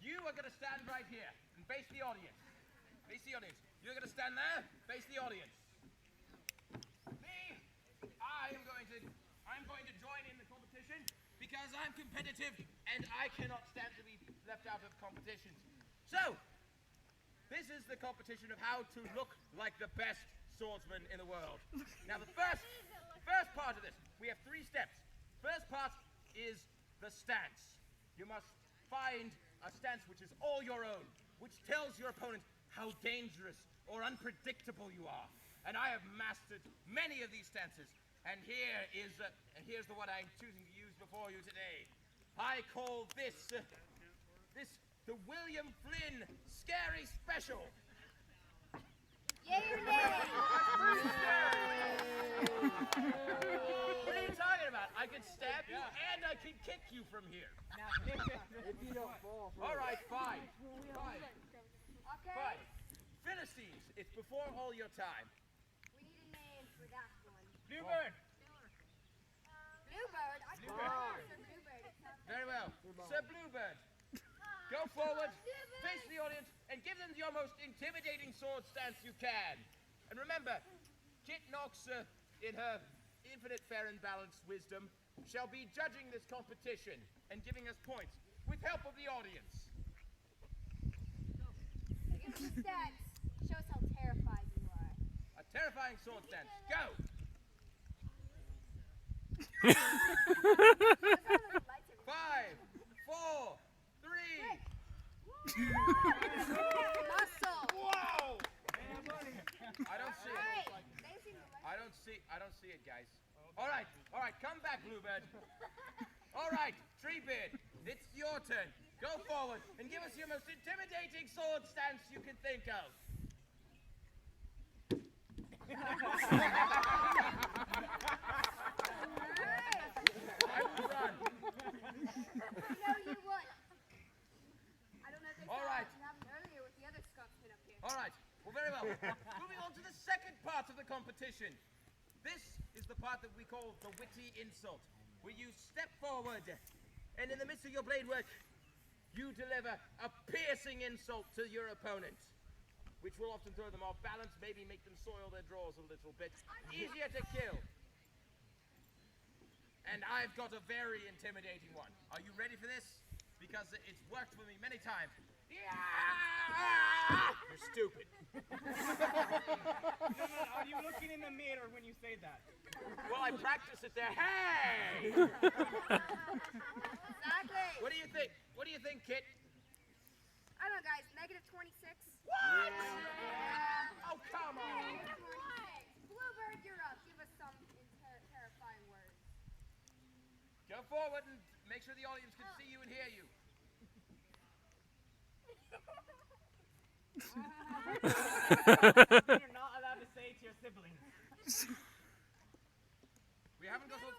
You are going to stand right here and face the audience. Face the audience. You're going to stand there, face the audience. Me, I'm going to join in the competition because I'm competitive and I cannot stand to be left out of competitions. So, this is the competition of how to look like the best swordsman in the world. Now, the first part of this, we have 3 steps. First part is the stance. You must find a stance which is all your own, which tells your opponent how dangerous or unpredictable you are. And I have mastered many of these stances. And here's the one I'm choosing to use before you today. I call this the William Flynn Scary Special. Yay or nay? What are you talking about? I could stab you and I could kick you from here. If you don't fall. All right, fine. Okay. Fine. Philistines, it's before all your time. We need a name for that one. Bluebird. Bluebird? I thought it was Bluebird. It's not Very well. Sir Bluebird, go forward, face the audience, and give them your most intimidating sword stance you can. And remember, Kit Knox, in her infinite fair and balanced wisdom, shall be judging this competition and giving us points with help of the audience. Give us a stance. Show us how terrified you are. A terrifying sword stance. Go! Show us how the lights are. 5, 4, 3. Muscle. Whoa! I don't see it. Alright. They seem to like I don't see it, guys. All right, come back, Bluebird. All right, Treebeard, it's your turn. Go forward and give us your most intimidating sword stance you can think of. I will run. No, you won. I don't know if they All saw right. what happened earlier with the other skunksmen up here. All right, well, very well. Moving on to the second part of the competition. This is the part that we call the witty insult, where you step forward, and in the midst of your blade work, you deliver a piercing insult to your opponent, which will often throw them off balance, maybe make them soil their drawers a little bit. Easier to kill. And I've got a very intimidating one. Are you ready for this? Because it's worked for me many times. You're stupid. Are you looking in the mirror when you say that? Well, I practice it there. Hey! Exactly. What do you think? What do you think, Kit? I don't know, guys. -26. What? Yeah. Oh, come on. Bluebird, you're up. Give us some terrifying words. Go forward and make sure the audience can see you and hear you. You're not allowed to say it to your siblings. We haven't got all...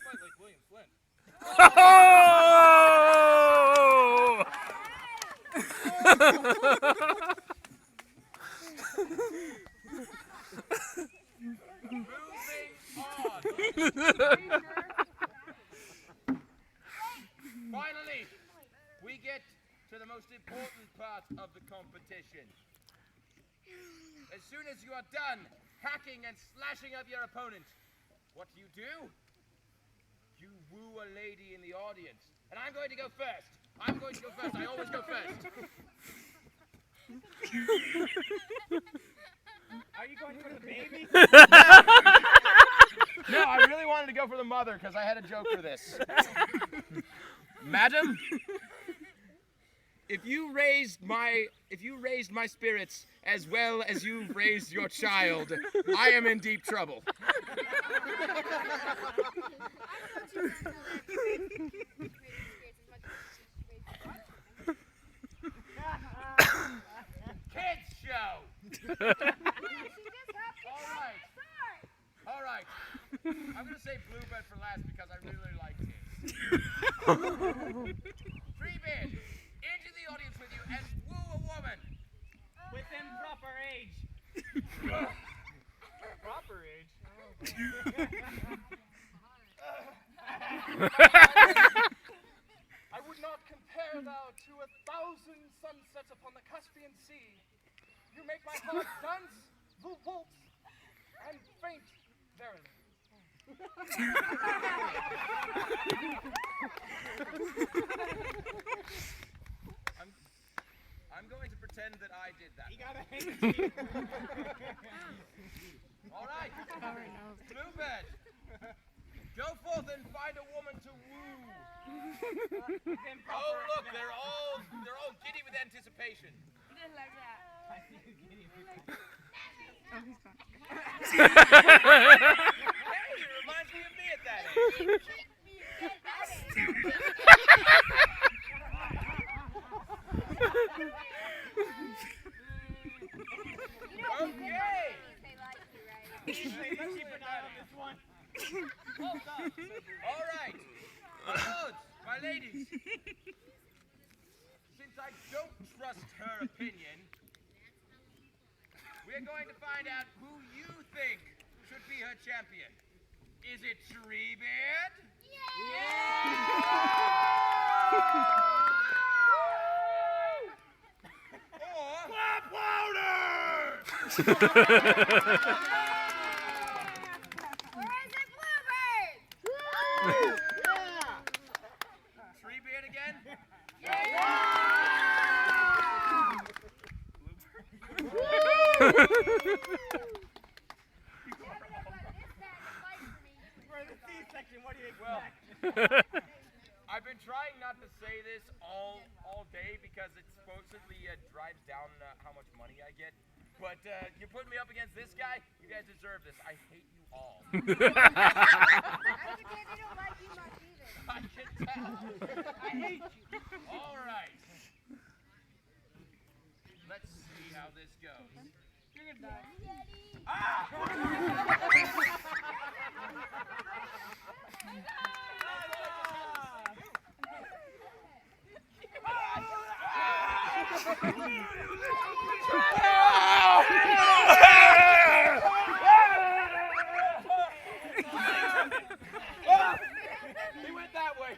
Quite like William Flynn. Finally, we get to the most important part of the competition. As soon as you are done hacking and slashing up your opponent, what do? You woo a lady in the audience. And I'm going to go first. I always go first. Are you going for the baby? No, I really wanted to go for the mother because I had a joke for this. Madam, if you raised my spirits as well as you've raised your child, I am in deep trouble. Kids show. Proper age. I would not compare thou to 1,000 sunsets upon the Caspian Sea. You make my heart dance, the waltz, and faint verily. I'm going to pretend that I did that. You gotta hang All right. Bluebird, go forth and find a woman to woo. Oh, look, they're all giddy with anticipation. He doesn't like that. Hey, it reminds me of me at that age. Okay. They like you, right? Keep an eye on this one. Well done. All right. My lords, my ladies. Since I don't trust her opinion, we're going to find out who you think should be her champion. Is it Treebeard? Or clap louder! Or is it Bluebird? Treebeard again? For the C-section, what do you Well, expect? I've been trying not to say this all day because it supposedly drives down how much money I get. But you put me up against this guy, you guys deserve this. I hate you all. I can tell they don't like you much either. I can tell. I hate you. All right. Let's see how this goes. You're gonna die. He went that way.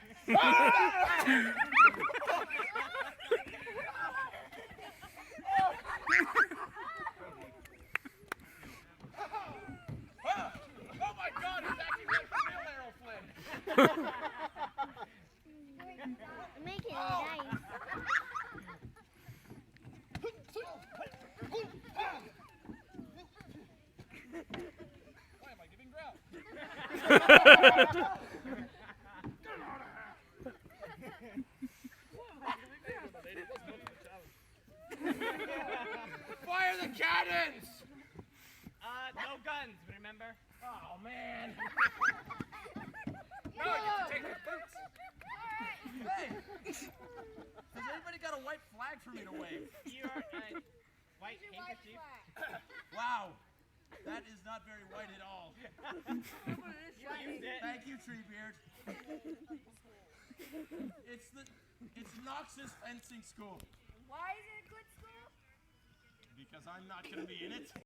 Oh my God! It's actually like real Errol Flynn. Make it nice. Why am I giving ground? Fire the cannons! No guns, remember? Oh man! No, you have to take the boots. Hey! Has anybody got a white flag for me to wave? You're white handkerchief. Wow, that is not very white at all. You used it. Thank you, Treebeard. It's Noxus Fencing School. Why is it a good school? Because I'm not going to be in it.